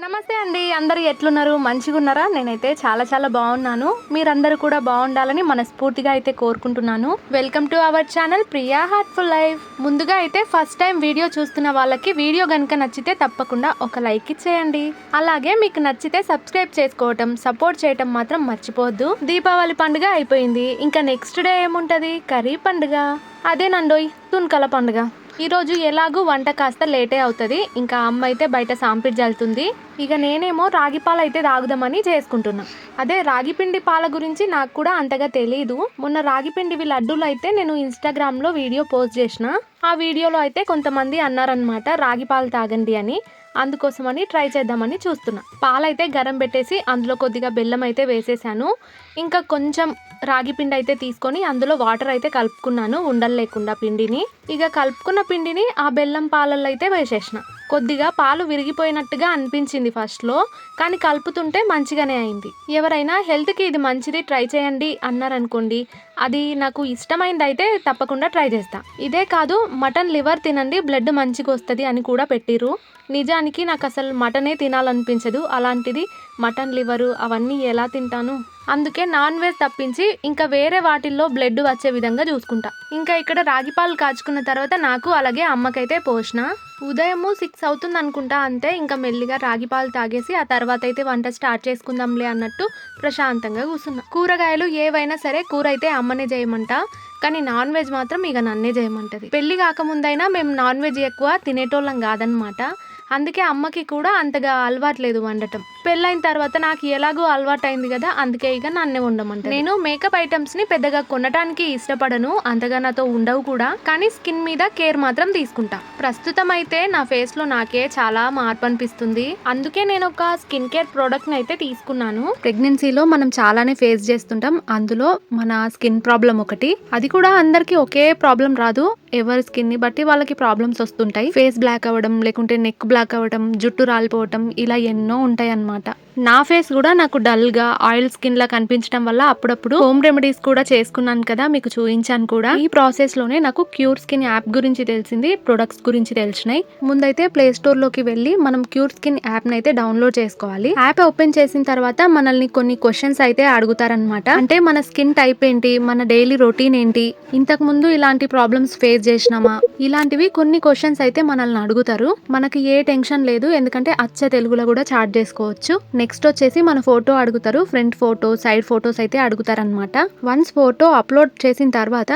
నమస్తే అండి, అందరూ ఎట్లున్నారు? మంచిగా ఉన్నారా? నేనైతే చాలా బాగున్నాను. మీరందరూ కూడా బాగుండాలని మనస్ఫూర్తిగా అయితే కోరుకుంటున్నాను. Welcome to our channel Priya heartful life. ముందుగా అయితే ఫస్ట్ టైం వీడియో చూస్తున్న వాళ్ళకి వీడియో గనుక నచ్చితే తప్పకుండా ఒక లైక్ ఇచ్చేయండి. అలాగే మీకు నచ్చితే సబ్స్క్రైబ్ చేసుకోవటం, సపోర్ట్ చేయటం మాత్రం మర్చిపోవద్దు. దీపావళి పండుగ అయిపోయింది, ఇంకా నెక్స్ట్ డే ఏముంటది? కర్రీ పండుగ. అదేనండోయ్ తున్కల పండుగ. ఈరోజు ఎలాగూ వంట కాస్త లేటే అవుతుంది. ఇంకా అమ్మ అయితే బయట సాంపిడ్ జల్లుతుంది. ఇక నేనేమో రాగి పాలు అయితే తాగుదామని చేసుకుంటున్నా. అదే రాగిపిండి పాల గురించి నాకు కూడా అంతగా తెలియదు. మొన్న రాగిపిండివి లడ్డూలు అయితే నేను ఇన్స్టాగ్రామ్లో వీడియో పోస్ట్ చేసిన. ఆ వీడియోలో అయితే కొంతమంది అన్నారనమాట రాగి పాలు తాగండి అని. అందుకోసమని ట్రై చేద్దామని చూస్తున్నా. పాలైతే గరం పెట్టేసి అందులో కొద్దిగా బెల్లం అయితే వేసేసాను. ఇంకా కొంచెం రాగి పిండి అయితే తీసుకొని అందులో వాటర్ అయితే కలుపుకున్నాను, ఉండలు లేకుండా పిండిని. ఇక కలుపుకున్న పిండిని ఆ బెల్లం పాలల్లో అయితే వేసేసిన. కొద్దిగా పాలు విరిగిపోయినట్టుగా అనిపించింది ఫస్ట్లో, కానీ కలుపుతుంటే మంచిగానే అయింది. ఎవరైనా హెల్త్కి ఇది మంచిది ట్రై చేయండి అన్నారనుకోండి, అది నాకు ఇష్టమైంది అయితే తప్పకుండా ట్రై చేస్తా. ఇదే కాదు, మటన్ లివర్ తినండి బ్లడ్ మంచిగా వస్తుంది అని కూడా పెట్టిరు. నిజానికి నాకు అసలు మటనే తినాలనిపించదు. అలాంటిది మటన్ లివరు అవన్నీ ఎలా తింటాను? అందుకే నాన్ వెజ్ తప్పించి ఇంకా వేరే వాటిల్లో బ్లడ్ వచ్చే విధంగా చూసుకుంటా. ఇంకా ఇక్కడ రాగి పాలు కాచుకున్న తర్వాత నాకు అలాగే అమ్మకైతే పోసిన. ఉదయము 6 అవుతుంది అనుకుంటా, అంతే. ఇంకా మెల్లిగా రాగి పాలు తాగేసి ఆ తర్వాత అయితే వంట స్టార్ట్ చేసుకుందాంలే అన్నట్టు ప్రశాంతంగా కూర్చున్నా. కూరగాయలు ఏవైనా సరే కూర అయితే అమ్మనే చేయమంట, కానీ నాన్ వెజ్ మాత్రం ఇక నన్నే చేయమంటది. పెళ్లి కాకముందైనా మేము నాన్ వెజ్ ఎక్కువ తినేటోళ్ళం కాదనమాట. అందుకే అమ్మకి కూడా అంతగా అలవాట్లేదు వండటం. పెళ్ళైన తర్వాత నాకు ఎలాగో అలవాటు అయింది కదా, అందుకే ఇక నన్నే వండమంటారు. నేను మేకప్ ఐటమ్స్ ని పెద్దగా కొనడానికి ఇష్టపడను, అంతగా నాతో ఉండవు కూడా. కానీ స్కిన్ మీద కేర్ మాత్రం తీసుకుంటా. ప్రస్తుతం అయితే నా ఫేస్ లో నాకే చాలా మార్పు అనిపిస్తుంది. అందుకే నేను ఒక స్కిన్ కేర్ ప్రోడక్ట్ ని అయితే తీసుకున్నాను. ప్రెగ్నెన్సీలో మనం చాలానే ఫేస్ చేస్తుంటాం, అందులో మన స్కిన్ ప్రాబ్లం ఒకటి. అది కూడా అందరికి ఒకే ప్రాబ్లం రాదు, ఎవరి స్కిన్ ని బట్టి వాళ్ళకి ప్రాబ్లమ్స్ వస్తుంటాయి. ఫేస్ బ్లాక్ అవ్వడం, లేకుంటే నెక్ బ్లాక్ అవ్వడం, జుట్టు రాలిపోవటం, ఇలా ఎన్నో ఉంటాయి అన్నమాట. నా ఫేస్ కూడా నాకు డల్ గా ఆయిల్ స్కిన్ లా కనిపించడం వల్ల అప్పుడప్పుడు హోమ్ రెమెడీస్ కూడా చేసుకున్నాను కదా, మీకు చూపించాను కూడా. ఈ ప్రాసెస్ లోనే నాకు క్యూర్ స్కిన్ యాప్ గురించి తెలిసింది, ప్రొడక్ట్స్ గురించి తెలిసినాయి. ముందైతే ప్లే స్టోర్ లోకి వెళ్ళి మనం క్యూర్ స్కిన్ యాప్ నైతే డౌన్లోడ్ చేసుకోవాలి. యాప్ ఓపెన్ చేసిన తర్వాత మనల్ని కొన్ని క్వశ్చన్స్ అయితే అడుగుతారనమాట. అంటే మన స్కిన్ టైప్ ఏంటి, మన డైలీ రొటీన్ ఏంటి, ఇంతకు ముందు ఇలాంటి ప్రాబ్లమ్స్ ఫేస్ చేసినామా, ఇలాంటివి కొన్ని క్వశ్చన్స్ అయితే మనల్ని అడుగుతారు. మనకి ఏ టెన్షన్ లేదు, ఎందుకంటే అచ్చ తెలుగులో కూడా చాట్ చేసుకోవచ్చు. నెక్స్ట్ వచ్చేసి మన ఫోటో అడుగుతారు, ఫ్రంట్ ఫోటో, సైడ్ ఫోటోస్ అయితే అడుగుతారనమాట. వన్స్ ఫోటో అప్లోడ్ చేసిన తర్వాత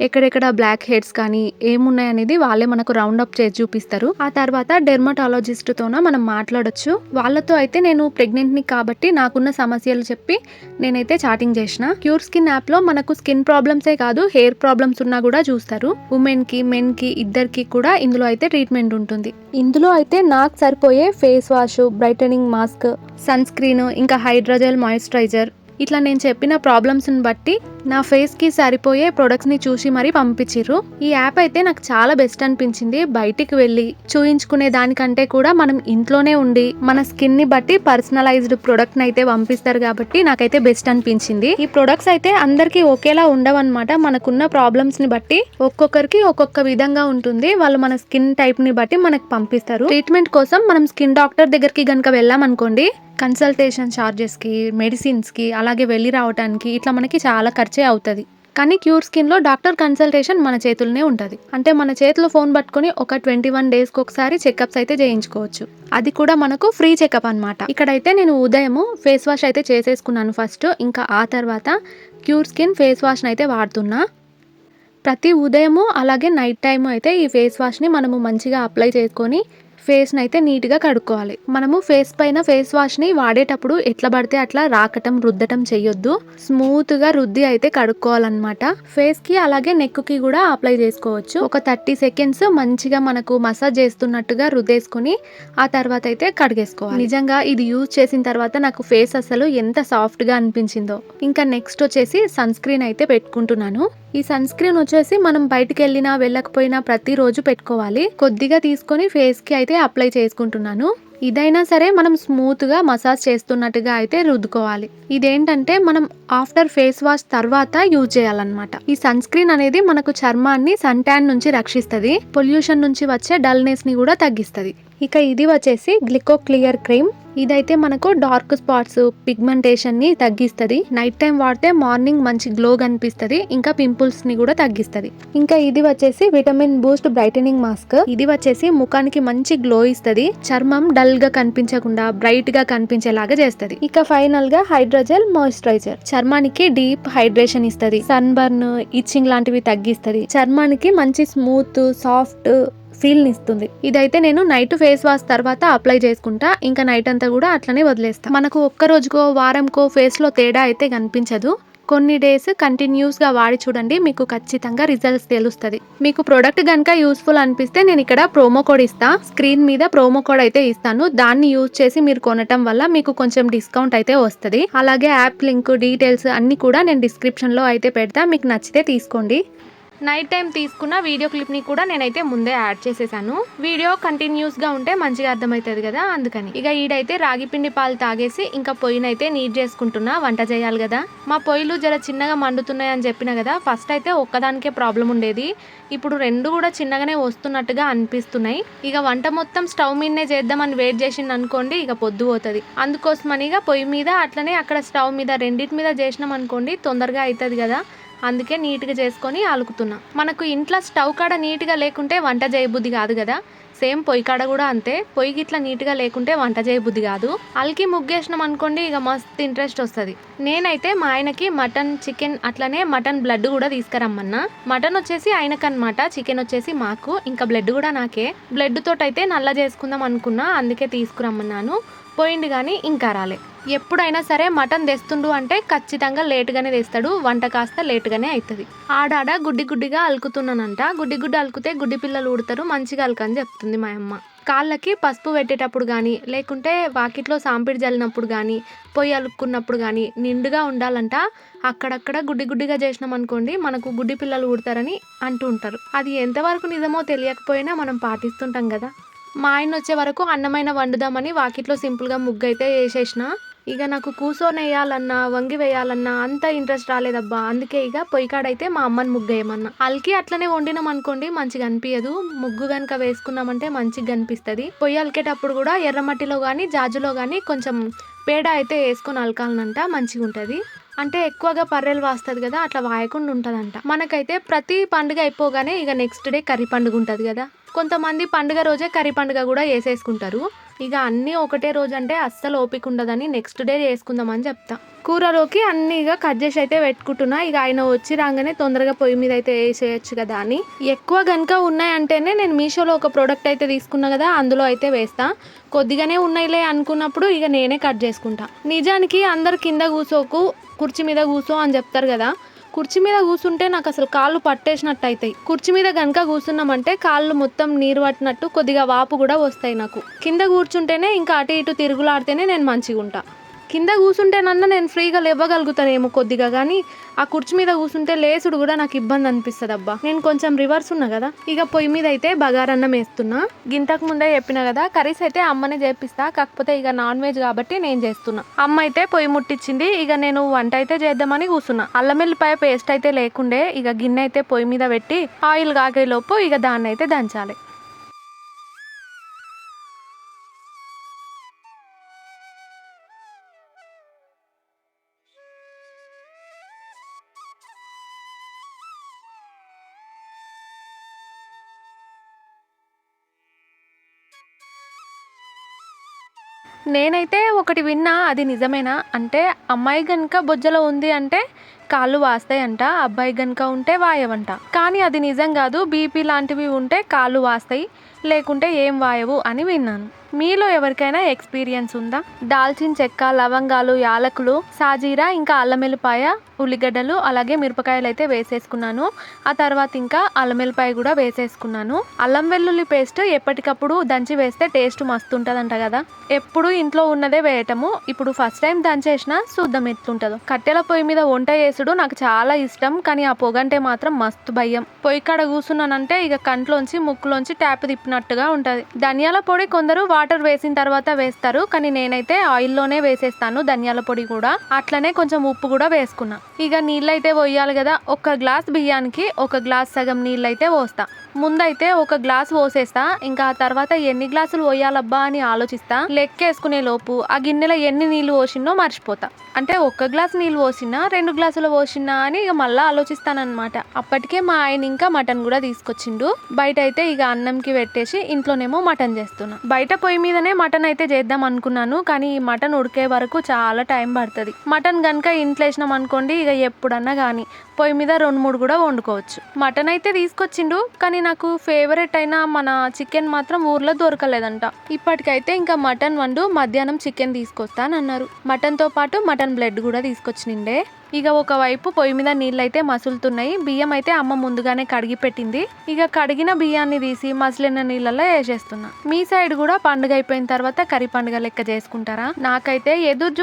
ఎక్కడెక్కడ బ్లాక్ హెడ్స్ కానీ ఏమున్నాయనేది వాళ్ళే మనకు రౌండ్ అప్ చేసి చూపిస్తారు. ఆ తర్వాత డెర్మటాలజిస్ట్ తోన మనం మాట్లాడొచ్చు. వాళ్ళతో అయితే నేను ప్రెగ్నెంట్ ని కాబట్టి నాకున్న సమస్యలు చెప్పి నేనైతే చాటింగ్ చేసిన. క్యూర్ స్కిన్ యాప్ లో మనకు స్కిన్ ప్రాబ్లమ్సే కాదు, హెయిర్ ప్రాబ్లమ్స్ ఉన్నా కూడా చూస్తారు. ఉమెన్ కి, మెన్ కి, ఇద్దరికి కూడా ఇందులో అయితే ట్రీట్మెంట్ ఉంటుంది. ఇందులో అయితే నాకు సరిపోయే face wash, brightening mask, sunscreen, ఇంకా హైడ్రోజెల్ మాయిశ్చరైజర్, ఇట్లా నేను చెప్పిన ప్రాబ్లమ్స్ని బట్టి నా ఫేస్కి సరిపోయే ప్రొడక్ట్స్ని చూసి మరీ పంపించిర్రు. ఈ యాప్ అయితే నాకు చాలా బెస్ట్ అనిపించింది. బయటికి వెళ్ళి చూయించుకునే దానికంటే కూడా మనం ఇంట్లోనే ఉండి మన స్కిన్ని బట్టి పర్సనలైజ్డ్ ప్రొడక్ట్ని అయితే పంపిస్తారు కాబట్టి నాకైతే బెస్ట్ అనిపించింది. ఈ ప్రొడక్ట్స్ అయితే అందరికీ ఒకేలా ఉండవన్నమాట. మనకున్న ప్రాబ్లమ్స్ని బట్టి ఒక్కొక్కరికి ఒక్కొక్క విధంగా ఉంటుంది. వాళ్ళు మన స్కిన్ టైప్ని బట్టి మనకు పంపిస్తారు. ట్రీట్మెంట్ కోసం మనం స్కిన్ డాక్టర్ దగ్గరికి కనుక వెళ్ళామనుకోండి, కన్సల్టేషన్ ఛార్జెస్కి, మెడిసిన్స్కి, అలాగే వెళ్ళి రావడానికి ఇట్లా మనకి చాలా ఖర్చే అవుతుంది. కానీ క్యూర్ స్కిన్లో డాక్టర్ కన్సల్టేషన్ మన చేతుల్లోనే ఉంటుంది. అంటే మన చేతిలో ఫోన్ పట్టుకొని ఒక 21 డేస్కి ఒకసారి చెకప్స్ అయితే చేయించుకోవచ్చు. అది కూడా మనకు ఫ్రీ చెకప్ అనమాట. ఇక్కడైతే నేను ఉదయము ఫేస్ వాష్ అయితే చేసేసుకున్నాను ఫస్ట్. ఇంకా ఆ తర్వాత క్యూర్ స్కిన్ ఫేస్ వాష్ని అయితే వాడుతున్నా. ప్రతి ఉదయము అలాగే నైట్ టైము అయితే ఈ ఫేస్ వాష్ని మనము మంచిగా అప్లై చేసుకొని ఫేస్ని అయితే నీట్గా కడుక్కోవాలి. మనము ఫేస్ పైన ఫేస్ వాష్ని వాడేటప్పుడు ఎట్లా పడితే అట్లా రాకటం, రుద్దటం చెయ్యొద్దు. స్మూత్గా రుద్ది అయితే కడుక్కోవాలన్నమాట. ఫేస్కి అలాగే నెక్కి కూడా అప్లై చేసుకోవచ్చు. ఒక 30 సెకండ్స్ మంచిగా మనకు మసాజ్ చేస్తున్నట్టుగా రుద్దేసుకొని ఆ తర్వాత అయితే కడిగేసుకోవాలి. నిజంగా ఇది యూజ్ చేసిన తర్వాత నాకు ఫేస్ అసలు ఎంత సాఫ్ట్గా అనిపించిందో. ఇంకా నెక్స్ట్ వచ్చేసి సన్ స్క్రీన్ అయితే పెట్టుకుంటున్నాను. ఈ సన్ స్క్రీన్ వచ్చేసి మనం బయటికి వెళ్ళినా వెళ్ళకపోయినా ప్రతిరోజు పెట్టుకోవాలి. కొద్దిగా తీసుకొని ఫేస్కి అయితే అప్లై చేసుకుంటున్నాను. ఇదైనా సరే మనం స్మూత్గా మసాజ్ చేస్తున్నట్టుగా అయితే రుద్దుకోవాలి. ఇదేంటంటే మనం ఆఫ్టర్ ఫేస్ వాష్ తర్వాత యూజ్ చేయాలన్నమాట. ఈ సన్ స్క్రీన్ అనేది మనకు చర్మాన్ని సన్ ట్యాన్ నుంచి రక్షిస్తుంది, పొల్యూషన్ నుంచి వచ్చే డల్నెస్ ని కూడా తగ్గిస్తుంది. ఇక ఇది వచ్చేసి గ్లికో క్లియర్ క్రీమ్. ఇదైతే మనకు డార్క్ స్పాట్స్ పిగ్మెంటేషన్ ని తగ్గిస్తుంది. నైట్ టైం వాడితే మార్నింగ్ మంచి గ్లో కనిపిస్తుంది. ఇంకా పింపుల్స్ ని కూడా తగ్గిస్తుంది. ఇంకా ఇది వచ్చేసి విటమిన్ బూస్ట్ బ్రైటనింగ్ మాస్క్. ఇది వచ్చేసి ముఖానికి మంచి గ్లో ఇస్తుంది. చర్మం డల్ గా కనిపించకుండా బ్రైట్ గా కనిపించేలాగా చేస్తుంది. ఇక ఫైనల్ గా హైడ్రోజెల్ మాయిశ్చరైజర్ చర్మానికి డీప్ హైడ్రేషన్ ఇస్తుంది. సన్ బర్న్ ఇచ్చింగ్ లాంటివి తగ్గిస్తుంది. చర్మానికి మంచి స్మూత్ సాఫ్ట్ ఫీల్ ఇస్తుంది. ఇదైతే నేను నైట్ ఫేస్ వాష్ తర్వాత అప్లై చేసుకుంటా. ఇంకా నైట్ అంతా కూడా అట్లనే వదిలేస్తా. మనకు ఒక్క రోజుకో వారంకో ఫేస్ లో తేడా అయితే కనిపించదు. కొన్ని డేస్ కంటిన్యూస్ గా వాడి చూడండి, మీకు ఖచ్చితంగా రిజల్ట్స్ తెలుస్తుంది. మీకు ప్రోడక్ట్ కనుక యూస్ఫుల్ అనిపిస్తే నేను ఇక్కడ ప్రోమో కోడ్ ఇస్తా. స్క్రీన్ మీద ప్రోమో కోడ్ అయితే ఇస్తాను. దాన్ని యూజ్ చేసి మీరు కొనటం వల్ల మీకు కొంచెం డిస్కౌంట్ అయితే వస్తుంది. అలాగే యాప్ లింక్ డీటెయిల్స్ అన్ని కూడా నేను డిస్క్రిప్షన్ లో అయితే పెడతా. మీకు నచ్చితే తీసుకోండి. నైట్ టైం తీసుకున్న వీడియో క్లిప్ని కూడా నేనైతే ముందే యాడ్ చేసేసాను. వీడియో కంటిన్యూస్గా ఉంటే మంచిగా అర్థమవుతుంది కదా, అందుకని. ఇక ఈడైతే రాగి పిండి పాలు తాగేసి ఇంకా పొయ్యినైతే నీట్ చేసుకుంటున్నా. వంట చేయాలి కదా. మా పొయ్యిలు జర చిన్నగా మండుతున్నాయి అని చెప్పిన కదా. ఫస్ట్ అయితే ఒక్కదానికే ప్రాబ్లం ఉండేది. ఇప్పుడు రెండు కూడా చిన్నగానే వస్తున్నట్టుగా అనిపిస్తున్నాయి. ఇక వంట మొత్తం స్టవ్ మీదనే చేద్దామని వెయిట్ చేసింది అనుకోండి, ఇక పొద్దు పోతుంది. అందుకోసమని ఇక పొయ్యి మీద అట్లనే అక్కడ స్టవ్ మీద రెండింటి మీద చేసినాం అనుకోండి తొందరగా అవుతుంది కదా. అందుకే నీట్గా చేసుకొని అలుకుతున్నా. మనకు ఇంట్లో స్టవ్ కాడ నీట్గా లేకుంటే వంట చేయబుద్ధి కాదు కదా. సేమ్ పొయ్యి కాడ కూడా అంతే. పొయ్యికి ఇట్లా నీట్గా లేకుంటే వంట చేయబుద్ధి కాదు. అలికి ముగ్గేసినాం అనుకోండి ఇక మస్తు ఇంట్రెస్ట్ వస్తుంది. నేనైతే మా ఆయనకి మటన్ చికెన్ అట్లనే మటన్ బ్లడ్ కూడా తీసుకురమ్మన్నా. మటన్ వచ్చేసి ఆయనకన్నమాట, చికెన్ వచ్చేసి మాకు, ఇంకా బ్లడ్ కూడా నాకే. బ్లడ్ తోటైతే నల్ల చేసుకుందాం అనుకున్నా, అందుకే తీసుకురమ్మన్నాను. పోయింది కానీ ఇంకా రాలే. ఎప్పుడైనా సరే మటన్ తెస్తుండు అంటే ఖచ్చితంగా లేటుగానే తెస్తాడు. వంట కాస్త లేటుగానే అవుతుంది. ఆడాడ గుడ్డిగా అలుకుతున్నానంట. గుడ్డి అలుకుతే గుడ్డి పిల్లలు ఊడతారు, మంచిగా అలకని చెప్తుంది మా అమ్మ. కాళ్ళకి పసుపు పెట్టేటప్పుడు కానీ లేకుంటే వాకిట్లో సాంపిడి జల్లినప్పుడు కానీ పొయ్యి అలుక్కున్నప్పుడు కానీ నిండుగా ఉండాలంట. అక్కడక్కడ గుడ్డిగా చేసినాం అనుకోండి మనకు గుడ్డి పిల్లలు ఊడతారని అంటూ ఉంటారు. అది ఎంతవరకు నిజమో తెలియకపోయినా మనం పాటిస్తుంటాం కదా. మా ఆయన వచ్చే వరకు అన్నమైన వండుదామని వాకిట్లో సింపుల్గా ముగ్గు అయితే వేసేసిన. ఇక నాకు కూర్చొని వేయాలన్నా వంగి వేయాలన్నా అంత ఇంట్రెస్ట్ రాలేదబ్బా. అందుకే ఇక పొయ్యి కాడైతే మా అమ్మని ముగ్గు వేయమన్నా. అల్కి అట్లనే వండినాం అనుకోండి మంచిగా అనిపించదు. ముగ్గు కనుక వేసుకున్నామంటే మంచిగా అనిపిస్తుంది. పొయ్యి అలికేటప్పుడు కూడా ఎర్రమట్టిలో కానీ జాజులో కానీ కొంచెం పేడ అయితే వేసుకొని అలకాలనంట, మంచిగా ఉంటుంది. అంటే ఎక్కువగా పర్రెలు వాస్తుంది కదా, అట్లా వాయకుండా ఉంటుందంట. మనకైతే ప్రతి పండుగ అయిపోగానే ఇక నెక్స్ట్ డే కర్రీ పండుగ ఉంటుంది కదా. కొంతమంది పండుగ రోజే కర్రీ పండుగ కూడా వేసేసుకుంటారు. ఇక అన్నీ ఒకటే రోజు అంటే అస్సలు ఓపిక ఉండదని నెక్స్ట్ డే చేసుకుందామని చెప్తా. కూరలోకి అన్ని ఇక కట్ చేసి అయితే పెట్టుకుంటున్నా. ఇక ఆయన వచ్చి రాగానే తొందరగా పొయ్యి మీద అయితే వేసేయచ్చు కదా అని. ఎక్కువ కనుక ఉన్నాయంటేనే నేను మీషోలో ఒక ప్రోడక్ట్ అయితే తీసుకున్నా కదా, అందులో అయితే వేస్తా. కొద్దిగానే ఉన్నాయిలే అనుకున్నప్పుడు ఇక నేనే కట్ చేసుకుంటా. నిజానికి అందరు కింద కూర్చోకు కుర్చీ మీద కూర్చో అని చెప్తారు కదా. కుర్చీ మీద కూర్చుంటే నాకు అసలు కాళ్ళు పట్టేసినట్టు అవుతాయి. కుర్చీ మీద కనుక కూర్చున్నామంటే కాళ్ళు మొత్తం నీరు పట్టినట్టు కొద్దిగా వాపు కూడా వస్తాయి నాకు. కింద కూర్చుంటేనే ఇంకా అటు ఇటు తిరుగులాడితేనే నేను మంచిగా ఉంటా. కింద కూర్చుంటేనన్నా నేను ఫ్రీగా లేవగలుగుతానేమో కొద్దిగా, కానీ ఆ కుర్చీ మీద కూర్చుంటే లేసుడు కూడా నాకు ఇబ్బంది అనిపిస్తుంది అబ్బా. నేను కొంచెం రివర్స్ ఉన్నా కదా. ఇక పొయ్యి మీద అయితే బగారన్నం వేస్తున్నా. గింతకు ముందే చెప్పిన కదా కర్రీస్ అయితే అమ్మనే చేపిస్తా, కాకపోతే ఇక నాన్ వెజ్ కాబట్టి నేను చేస్తున్నా. అమ్మ అయితే పొయ్యి ముట్టించింది. ఇక నేను వంట అయితే చేద్దామని కూర్చున్నా. అల్లం వెల్లిపాయ పేస్ట్ అయితే లేకుండే. ఇక గిన్నె అయితే పొయ్యి మీద పెట్టి ఆయిల్ కాగేలోపు ఇక దాన్ని అయితే దంచాలి. నేనైతే ఒకటి విన్నా, అది నిజమేనా అంటే అమ్మాయి గనుక బొజ్జలో ఉంది అంటే కాళ్ళు వాస్తాయంట, అబ్బాయి గనుక ఉంటే వాయవంట. కానీ అది నిజం కాదు. బీపీ లాంటివి ఉంటే కాళ్ళు వాస్తాయి, లేకుంటే ఏం వాయవు అని విన్నాను. మీలో ఎవరికైనా ఎక్స్పీరియన్స్ ఉందా? దాల్చిన చెక్క, లవంగాలు, యాలకులు, సాజీరా, ఇంకా అల్లం వెల్లిపాయ, ఉల్లిగడ్డలు, అలాగే మిరపకాయలు అయితే వేసేసుకున్నాను. ఆ తర్వాత ఇంకా అల్లం వెల్లిపాయ కూడా వేసేసుకున్నాను. అల్లం వెల్లుల్లి పేస్ట్ ఎప్పటికప్పుడు దంచి వేస్తే టేస్ట్ మస్తు ఉంటుందంట కదా. ఎప్పుడు ఇంట్లో ఉన్నదే వేయటము. ఇప్పుడు ఫస్ట్ టైం దంచేసిన చూద్దాం ఎట్లుంటుందో. కట్టెల పొయ్యి మీద వంట చేసుడు నాకు చాలా ఇష్టం, కానీ ఆ పొగంటే మాత్రం మస్తు భయం. పొయ్యి కాడ కూర్చున్నానంటే ఇక కంట్లోంచి ముక్కులోంచి ట్యాప్ తిప్పినట్టుగా ఉంటుంది. ధనియాల పొడి కొందరు వాటర్ వేసిన తర్వాత వేస్తారు, కానీ నేనైతే ఆయిల్లోనే వేసేస్తాను ధనియాల పొడి కూడా. అట్లనే కొంచెం ఉప్పు కూడా వేసుకున్నా. ఇక నీళ్ళైతే పోయాలి కదా. ఒక గ్లాస్ బియ్యానికి ఒక గ్లాస్ సగం నీళ్ళైతే పోస్తా. ముందైతే ఒక గ్లాస్ పోసేస్తా, ఇంకా ఆ తర్వాత ఎన్ని గ్లాసులు పోయాలబ్బా అని ఆలోచిస్తా. లెక్కేసుకునే లోపు ఆ గిన్నెలో ఎన్ని నీళ్లు పోసినో మర్చిపోతా. అంటే ఒక్క గ్లాస్ నీళ్ళు పోసినా 2 గ్లాసులు పోసినా అని ఇక మళ్ళీ ఆలోచిస్తానన్నమాట. అప్పటికే మా ఆయన ఇంకా మటన్ కూడా తీసుకొచ్చిండు. బయట అయితే ఇక అన్నంకి పెట్టేసి ఇంట్లోనేమో మటన్ చేస్తున్నా. బయట పొయ్యి మీదనే మటన్ అయితే చేద్దాం అనుకున్నాను, కానీ ఈ మటన్ ఉడికే వరకు చాలా టైం పడుతుంది. మటన్ కనుక ఇంట్లో వేసినాం అనుకోండి, ఇక ఎప్పుడన్నా కానీ పొయ్యి మీద 2-3 కూడా వండుకోవచ్చు. మటన్ అయితే తీసుకొచ్చిండు, కానీ నాకు ఫేవరెట్ అయిన మన చికెన్ మాత్రం ఊర్లో దొరకలేదంట. ఇప్పటికైతే ఇంకా మటన్ వండు, మధ్యాహ్నం చికెన్ తీసుకొస్తానన్నారు. మటన్తో పాటు మటన్ బ్లడ్ కూడా తీసుకొచ్చినిండే. ఇక ఒకవైపు పొయ్యి మీద నీళ్ళు అయితే మసులుతున్నాయి. బియ్యం అయితే అమ్మ ముందుగానే కడిగి పెట్టింది. ఇక కడిగిన బియ్యాన్ని తీసి మసిలిన నీళ్ళల్లో వేసేస్తున్నా. మీ సైడ్ కూడా పండుగ అయిపోయిన తర్వాత కర్రీ పండుగ లెక్క చేసుకుంటారా? నాకైతే ఎదురు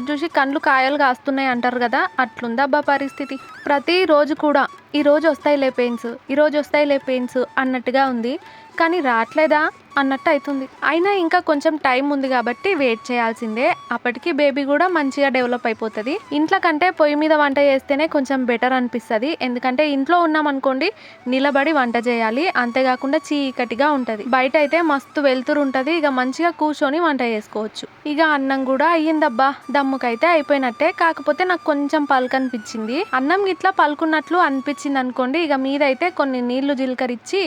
చూసి కళ్ళు కాయలు కాస్తున్నాయి అంటారు కదా, అట్లుందబ్బా పరిస్థితి. ప్రతి రోజు కూడా ఈ రోజు వస్తాయిలే పెయిన్స్ అన్నట్టుగా ఉంది, కానీ రావట్లేదా అన్నట్టు అవుతుంది. అయినా ఇంకా కొంచెం టైం ఉంది కాబట్టి వెయిట్ చేయాల్సిందే. అప్పటికి బేబీ కూడా మంచిగా డెవలప్ అయిపోతుంది. ఇంట్లో కంటే పొయ్యి మీద వంట చేస్తేనే కొంచెం బెటర్ అనిపిస్తుంది. ఎందుకంటే ఇంట్లో ఉన్నాం అనుకోండి, నిలబడి వంట చేయాలి, అంతేకాకుండా చీకటిగా ఉంటుంది. బయట అయితే మస్తు వెలుతురు ఉంటుంది, ఇక మంచిగా కూర్చొని వంట చేసుకోవచ్చు. ఇక అన్నం కూడా అయ్యిందబ్బా, దమ్ముకైతే అయిపోయినట్టే. కాకపోతే నాకు కొంచెం పలుకు అనిపించింది. అన్నం ఇట్లా పలుకున్నట్లు అనిపించింది అనుకోండి, ఇక మీదైతే కొన్ని నీళ్లు జీలకరించి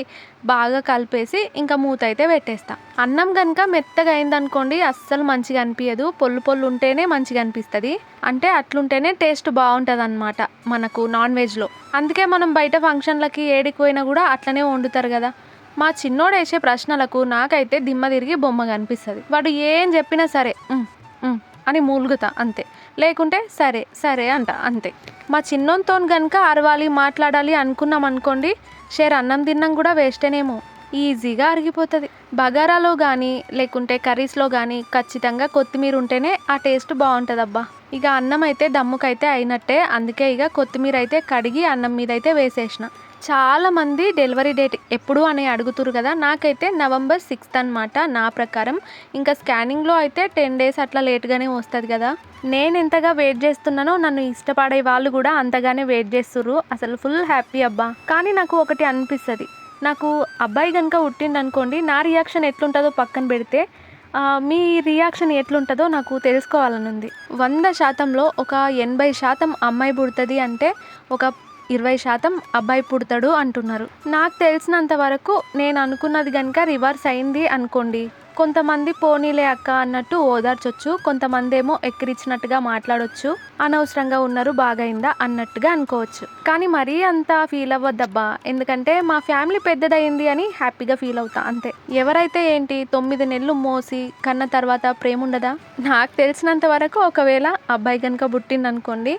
బాగా కలిపేసి ఇంకా మూత అయితే పెట్టేస్తా. అన్నం కనుక మెత్తగా అయిందనుకోండి అస్సలు మంచిగా అనిపించదు, పొల్లు ఉంటేనే మంచిగా అనిపిస్తుంది. అంటే అట్లుంటేనే టేస్ట్ బాగుంటుంది అన్నమాట మనకు నాన్ వెజ్లో. అందుకే మనం బయట ఫంక్షన్లకి ఏడికి పోయినా కూడా అట్లనే వండుతారు కదా. మా చిన్నోడు వేసే ప్రశ్నలకు నాకైతే దిమ్మ తిరిగి బొమ్మ కనిపిస్తుంది. వాడు ఏం చెప్పినా సరే అని మూలుగుతా అంతే, లేకుంటే సరే అంట అంతే. మా చిన్నోనితో కనుక అరవాలి మాట్లాడాలి అనుకున్నాం అనుకోండి, అన్నం తిన్నాం కూడా వేస్టేనేమో, ఈజీగా అరిగిపోతుంది. బగారాలో కానీ లేకుంటే కర్రీస్లో కానీ ఖచ్చితంగా కొత్తిమీర ఉంటేనే ఆ టేస్ట్ బాగుంటుంది అబ్బా. ఇక అన్నం అయితే దమ్ముకైతే అయినట్టే, అందుకే ఇక కొత్తిమీర అయితే కడిగి అన్నం మీద అయితే వేసేసిన. చాలామంది డెలివరీ డేట్ ఎప్పుడు అని అడుగుతురు కదా, నాకైతే November 6th అనమాట నా ప్రకారం. ఇంకా స్కానింగ్లో అయితే 10 days అట్లా లేట్గానే వస్తుంది కదా. నేను ఎంతగా వెయిట్ చేస్తున్నానో నన్ను ఇష్టపడే వాళ్ళు కూడా అంతగానే వెయిట్ చేస్తుర్రు. అసలు ఫుల్ హ్యాపీ అబ్బా. కానీ నాకు ఒకటి అనిపిస్తుంది, నాకు అబ్బాయి కనుక పుట్టిండు అనుకోండి, నా రియాక్షన్ ఎట్లుంటుందో పక్కన పెడితే మీ రియాక్షన్ ఎట్లుంటుందో నాకు తెలుసుకోవాలని ఉంది. 100%లో ఒక 80% అమ్మాయి పుడుతుంది అంటే ఒక 20% అబ్బాయి పుడతాడు అంటున్నారు. నాకు తెలిసినంత వరకు నేను అనుకున్నది కనుక రివర్స్ అయింది అనుకోండి, కొంతమంది పోనీలే అక్క అన్నట్టు ఓదార్చొచ్చు, కొంతమంది ఏమో ఎక్కిరించినట్టుగా మాట్లాడొచ్చు, అనవసరంగా ఉన్నారు బాగైందా అన్నట్టుగా అనుకోవచ్చు. కానీ మరీ అంత ఫీల్ అవ్వద్దబ్బా, ఎందుకంటే మా ఫ్యామిలీ పెద్దదయింది అని హ్యాపీగా ఫీల్ అవుతా అంతే. ఎవరైతే ఏంటి 9 నెలలు మోసి కన్న తర్వాత ప్రేమ ఉండదా? నాకు తెలిసినంత వరకు ఒకవేళ అబ్బాయి కనుక పుట్టిందనుకోండి,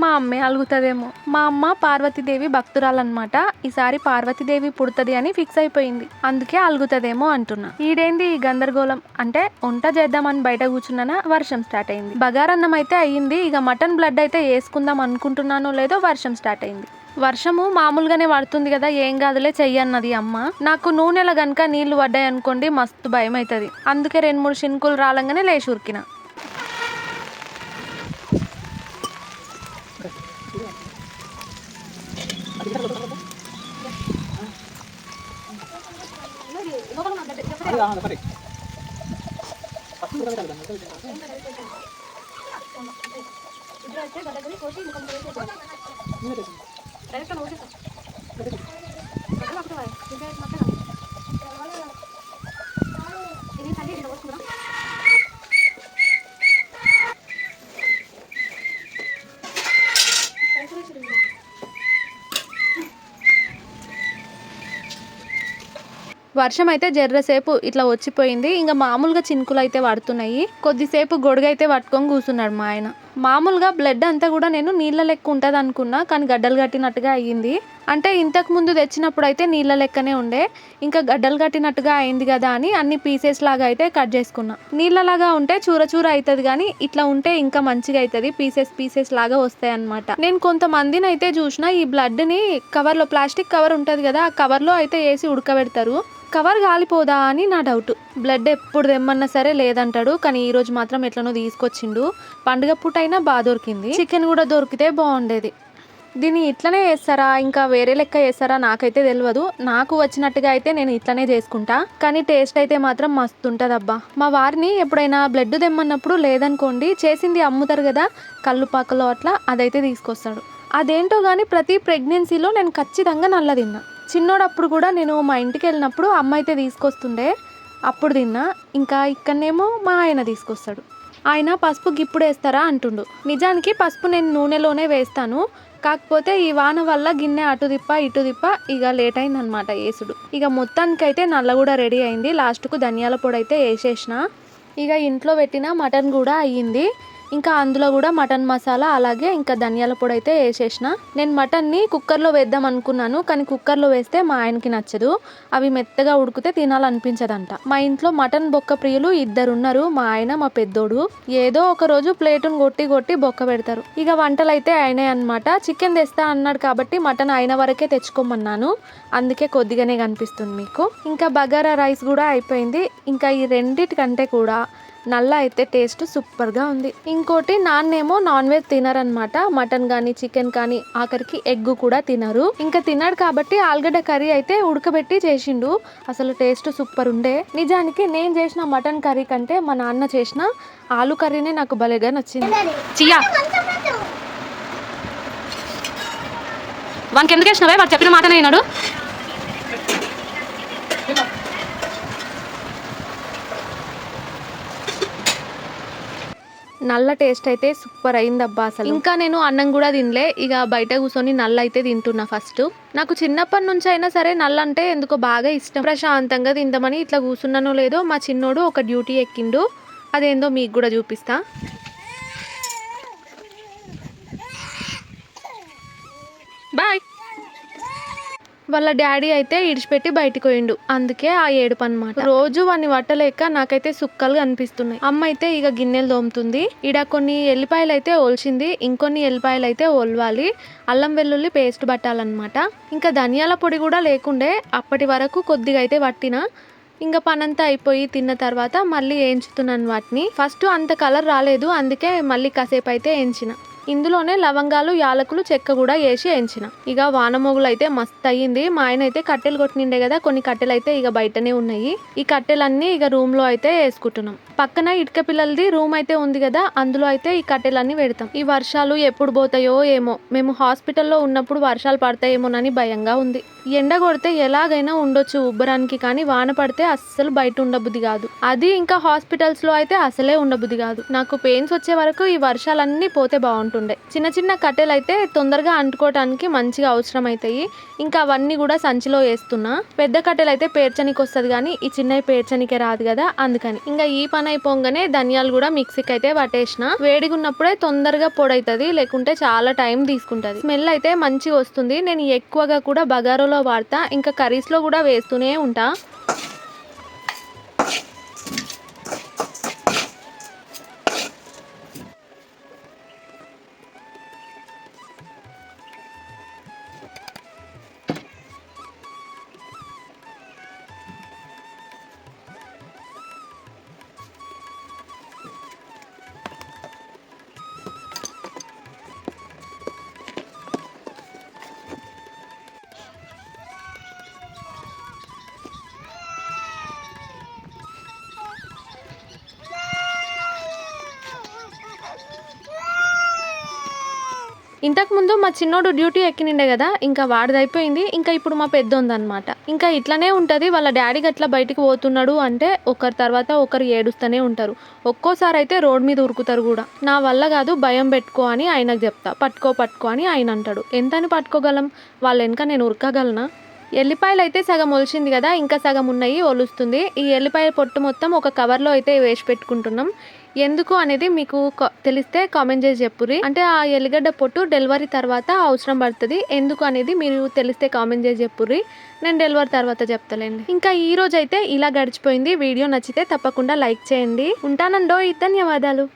మా అమ్మే అలుగుతుందేమో. మా అమ్మ పార్వతీదేవి భక్తురాలన్నమాట. ఈసారి పార్వతీదేవి పుడుతుంది అని ఫిక్స్ అయిపోయింది, అందుకే అలుగుతుందేమో అంటున్నా. ఈడేంది ఈ గందరగోళం అంటే, వంట చేద్దామని బయట కూర్చున్నానా వర్షం స్టార్ట్ అయింది. బగారన్నం అయితే అయ్యింది, ఇక మటన్ బ్లడ్ అయితే వేసుకుందాం అనుకుంటున్నానో లేదో వర్షం స్టార్ట్ అయింది. వర్షము మామూలుగానే పడుతుంది కదా, ఏం కాదులే చెయ్యన్నది అమ్మ. నాకు నూనెల గనుక నీళ్లు పడ్డాయి అనుకోండి మస్తు భయం అవుతుంది. అందుకే 2-3 చినుకులు రాలంగానే లేచి ఉరికిన. వర్షం అయితే జర్రసేపు ఇట్లా వచ్చిపోయింది. ఇంకా మామూలుగా చినుకులు అయితే పడుతున్నాయి. కొద్దిసేపు గొడుగు అయితే పట్టుకొని కూర్చున్నాడు మా ఆయన. మామూలుగా బ్లడ్ అంతా కూడా నేను నీళ్ళ లెక్క ఉంటుంది అనుకున్నా, కానీ గడ్డలు కట్టినట్టుగా అయ్యింది. అంటే ఇంతకు ముందు తెచ్చినప్పుడు అయితే నీళ్ళ లెక్కనే ఉండే, ఇంకా గడ్డలు కట్టినట్టుగా అయింది కదా అని అన్ని పీసెస్ లాగా అయితే కట్ చేసుకున్నా. నీళ్ళలాగా ఉంటే చూర అవుతుంది, కానీ ఇట్లా ఉంటే ఇంకా మంచిగా అవుతుంది, పీసెస్ లాగా వస్తాయి అనమాట. నేను కొంతమందిని అయితే చూసిన, ఈ బ్లడ్ని కవర్లో, ప్లాస్టిక్ కవర్ ఉంటుంది కదా, ఆ కవర్లో అయితే వేసి ఉడకబెడతారు. కవర్ గాలిపోదా అని నా డౌట్. బ్లడ్ ఎప్పుడు తెమ్మన్నా సరే లేదంటాడు, కానీ ఈరోజు మాత్రం ఎట్లనో తీసుకొచ్చిండు. పండుగ పూట అయినా బాగా దొరికింది. చికెన్ కూడా దొరికితే బాగుండేది. దీన్ని ఇట్లనే చేస్తారా ఇంకా వేరే లెక్క చేస్తారా నాకైతే తెలియదు. నాకు వచ్చినట్టుగా అయితే నేను ఇట్లనే చేసుకుంటా, కానీ టేస్ట్ అయితే మాత్రం మస్తు ఉంటుంది అబ్బా. మా వారిని ఎప్పుడైనా బ్లడ్ తెమ్మన్నప్పుడు లేదనుకోండి, చేసింది అమ్ముతారు కదా కల్లుపాకలో అట్లా, అదైతే తీసుకొస్తాడు. అదేంటో కానీ ప్రతి ప్రెగ్నెన్సీలో నేను ఖచ్చితంగా నల్ల తిన్నా. చిన్నోడప్పుడు కూడా నేను మా ఇంటికి వెళ్ళినప్పుడు అమ్మ అయితే తీసుకొస్తుండే, అప్పుడు తిన్నా. ఇంకా ఇక్కడనేమో మా ఆయన తీసుకొస్తాడు. ఆయన పసుపు గిప్పుడు వేస్తారా అంటుండు. నిజానికి పసుపు నేను నూనెలోనే వేస్తాను, కాకపోతే ఈ వాన వల్ల గిన్నె అటు తిప్ప ఇటు తిప్ప ఇక లేట్ అయింది అనమాట వేసుడు. ఇక మొత్తానికైతే నల్ల కూడా రెడీ అయింది. లాస్ట్కు ధనియాల పొడి అయితే వేసేసిన. ఇక ఇంట్లో పెట్టిన మటన్ కూడా అయ్యింది. ఇంకా అందులో కూడా మటన్ మసాలా అలాగే ఇంకా ధనియాల పొడి అయితే వేసేసిన. నేను మటన్ని కుక్కర్లో వేద్దాం అనుకున్నాను, కానీ కుక్కర్లో వేస్తే మా ఆయనకి నచ్చదు, అవి మెత్తగా ఉడికితే తినాలనిపించదంట. మా ఇంట్లో మటన్ బొక్క ప్రియులు 2 ఉన్నారు, మా ఆయన మా పెద్దోడు. ఏదో ఒక రోజు ప్లేటును కొట్టి కొట్టి బొక్క పెడతారు. ఇక వంటలు అయితే అయినాయి అనమాట. చికెన్ తెస్తా అన్నాడు కాబట్టి మటన్ అయిన వరకే తెచ్చుకోమన్నాను, అందుకే కొద్దిగానే కనిపిస్తుంది మీకు. ఇంకా బగారా రైస్ కూడా అయిపోయింది. ఇంకా ఈ రెండిటికంటే కూడా నల్ల అయితే టేస్ట్ సూపర్గా ఉంది. ఇంకోటి నాన్నేమో నాన్ వెజ్ తినరనమాట, మటన్ కానీ చికెన్ కానీ, ఆఖరికి ఎగ్ కూడా తినరు. ఇంకా తిన్నాడు కాబట్టి ఆలుగడ్డ కర్రీ అయితే ఉడకబెట్టి చేసిండు, అసలు టేస్ట్ సూపర్ ఉండే. నిజానికి నేను చేసిన మటన్ కర్రీ కంటే మా నాన్న చేసిన ఆలు కర్రీనే నాకు భలేగా నచ్చింది. చియా వానికి ఎందుకు వేసినవే, వాడు చెప్పిన మాటనే విన్నాడు. నల్ల టేస్ట్ అయితే సూపర్ అయిందబ్బా అసలు. ఇంకా నేను అన్నం కూడా తినలే, ఇక బయట కూర్చొని నల్ల అయితే తింటున్నా. ఫస్ట్ నాకు చిన్నప్పటి నుంచి అయినా సరే నల్ల అంటే ఎందుకో బాగా ఇష్టం. ప్రశాంతంగా తిందామని ఇట్లా కూర్చున్నానో లేదో మా చిన్నోడు ఒక డ్యూటీ ఎక్కిండు, అదేందో మీకు కూడా చూపిస్తా. బాయ్. వాళ్ళ డాడీ అయితే ఇడిచిపెట్టి బయటికి పోయిండు, అందుకే ఆ ఏడుపు అనమాట. రోజు వాడిని పట్టలేక నాకైతే సుక్కలు అనిపిస్తున్నాయి. అమ్మ అయితే ఇక గిన్నెలు తోముతుంది. ఈడ కొన్ని ఎల్లిపాయలు అయితే ఒలిచింది, ఇంకొన్ని ఎల్లిపాయలు అయితే ఒలవాలి. అల్లం వెల్లుల్లి పేస్ట్ పట్టాలన్నమాట. ఇంకా ధనియాల పొడి కూడా లేకుండే, అప్పటి వరకు కొద్దిగా అయితే పట్టిన. ఇంకా పనంతా అయిపోయి తిన్న తర్వాత మళ్ళీ వేయించుతున్నాను వాటిని. ఫస్ట్ అంత కలర్ రాలేదు, అందుకే మళ్ళీ కాసేపు అయితే వేయించిన. ఇందులోనే లవంగాలు యాలకులు చెక్క కూడా వేసి వేయించిన. ఇక వానమొగులు అయితే మస్తు అయ్యింది. మా ఆయన అయితే కట్టెలు కొట్టినిండే కదా, కొన్ని కట్టెలు అయితే ఇక బయటనే ఉన్నాయి. ఈ కట్టెలన్నీ ఇక రూమ్ లో అయితే వేసుకుంటున్నాం. పక్కన ఇటుక పిల్లలది రూమ్ అయితే ఉంది కదా, అందులో అయితే ఈ కట్టెలన్నీ పెడతాం. ఈ వర్షాలు ఎప్పుడు పోతాయో ఏమో, మేము హాస్పిటల్లో ఉన్నప్పుడు వర్షాలు పడతాయేమోనని భయంగా ఉంది. ఎండ కొడితే ఎలాగైనా ఉండొచ్చు ఉబ్బరానికి, కానీ వాన పడితే అస్సలు బయట ఉండబుద్ధి కాదు. అది ఇంకా హాస్పిటల్స్ లో అయితే అసలే ఉండబుద్ధి కాదు. నాకు పెయిన్స్ వచ్చే వరకు ఈ వర్షాలన్నీ పోతే బాగుంటుండే. చిన్న చిన్న కట్టెలు అయితే తొందరగా అంటుకోవడానికి మంచిగా అవసరం అవుతాయి. ఇంకా అవన్నీ కూడా సంచిలో వేస్తున్నా. పెద్ద కట్టెలు అయితే పేర్చనికి వస్తుంది, కానీ ఈ చిన్నవి పేర్చనికే రాదు కదా, అందుకని. ఇంకా ఈ పని అయిపోగానే ధనియాలు కూడా మిక్సీకి అయితే పట్టేసిన. వేడిగా ఉన్నప్పుడే తొందరగా పొడవుతుంది, లేకుంటే చాలా టైం తీసుకుంటది. స్మెల్ అయితే మంచిగా వస్తుంది. నేను ఎక్కువగా కూడా బగారోలో వాడతా, ఇంకా కర్రీస్ లో కూడా వేస్తూనే ఉంటా. ఇంతకుముందు మా చిన్నోడు డ్యూటీ ఎక్కినిండే కదా, ఇంకా వాడిది అయిపోయింది. ఇంకా ఇప్పుడు మా పెద్ద ఉందన్నమాట. ఇంకా ఇట్లనే ఉంటుంది. వాళ్ళ డాడీ గట్లా బయటికి పోతున్నాడు అంటే ఒకరి తర్వాత ఒకరు ఏడుస్తూనే ఉంటారు. ఒక్కోసారి అయితే రోడ్ మీద ఉరుకుతారు కూడా. నా వల్ల కాదు, భయం పెట్టుకో అని ఆయనకు చెప్తా. పట్టుకో అని ఆయన అంటాడు. ఎంతని పట్టుకోగలం, వాళ్ళ వెనక నేను ఉరకగలనా? ఎల్లిపాయలు అయితే సగం ఒలిచింది కదా, ఇంకా సగం ఉన్నాయి ఒలుస్తుంది. ఈ ఎల్లిపాయ పొట్టు మొత్తం ఒక కవర్లో అయితే వేసి పెట్టుకుంటున్నాం. ఎందుకు అనేది మీకు తెలిస్తే కామెంట్ చేసి చెప్పుర్రి. అంటే ఆ ఎల్లిగడ్డ పొట్టు డెలివరీ తర్వాత అవసరం పడుతుంది, ఎందుకు అనేది మీరు తెలిస్తే కామెంట్ చేసి చెప్పుర్రి. నేను డెలివరీ తర్వాత చెప్తలేండి. ఇంకా ఈ రోజు అయితే ఇలా గడిచిపోయింది. వీడియో నచ్చితే తప్పకుండా లైక్ చేయండి. ఉంటానండో, ధన్యవాదాలు.